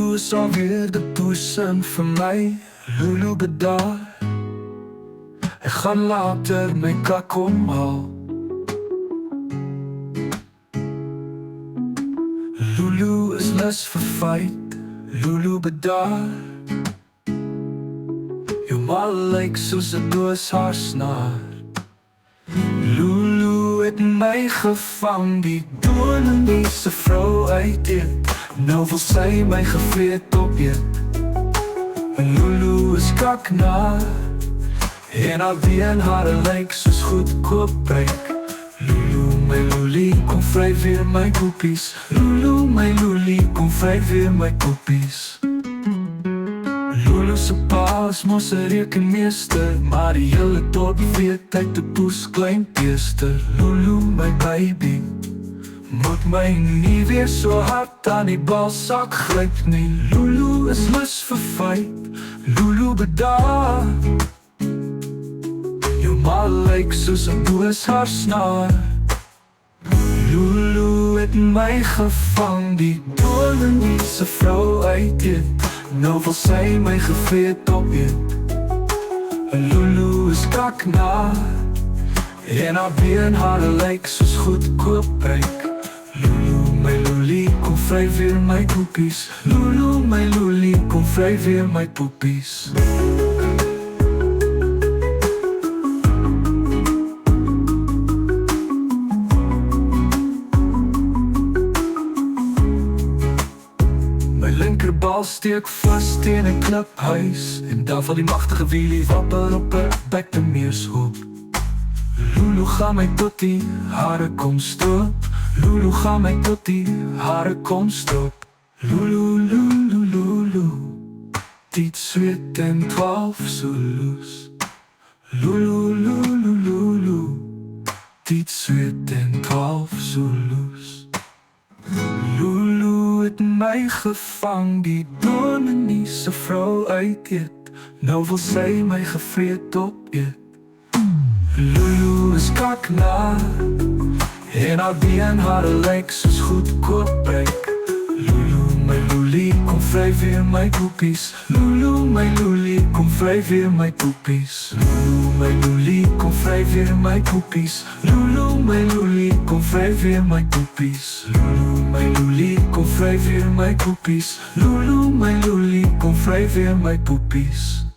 Lulu is alweer de poesen vir my. Lulu bedaar, ek gaan later my kak kom haal. Lulu is lus vir fight, Lulu bedaar. Jou ma lyk soos 'n dooshaarsnaar. Lulu het my gevang, die doornendiese vrou uit dit. Nou wil sy my gevreet opeet. Lulu is kaknaar, en haar beenhare lyk soos goedkoop pryk. Lulu, my Lulie, kom vry weer my poepies. Lulu, my Lulie, kom vry weer my poepies. Lulu se pa is mos 'n rekenmeester, maar die hele dorp weet hy te poes klein beester. Lulu, my baby, moet my nie weer so hard aan die balsak gryp nie. Lulu is lus vir fight, Lulu bedaar. Jou ma lyk soos 'n dooshaarsnaar. Lulu het my gevang, die doornendiese vrou uit dit. Nou wil sy my gevreet opeet. Lulu is kaknaar, en haar beenhare lyk soos goedkoop pryk. Lulu, my Lulie, kom vry weer my poepies. Lulu, my Lulie, kom vry weer my poepies. My linkerbal steek vas teen 'n kliphuis, en daar val die magtige wielie wapper op 'n bektemeershoop. Lulu gaan my tot die hare kom stroop. Lulu gaan my tot die hare kom stroop. Lulu, Lulu, Lulu, dit sweet en 12 Zulus. Lulu, Lulu, Lulu, dit sweet en 12 Zulus. Lulu het my gevang, die doornendiese vrou uit dit. Nou wil sy my gevreet opeet. Lulu is kaknaar, en haar beenhare lyk soos goedkoop pryk. Lulu, my Lulie, kom vry weer my poepies. Lulu, my Lulie, kom vry weer my poepies. Lulu, my Lulie, kom vry weer my poepies. Lulu, my Lulie, kom vry weer my poepies. Lulu, my Lulie, kom vry weer my poepies. Lulu, my Lulie, kom vry weer my poepies.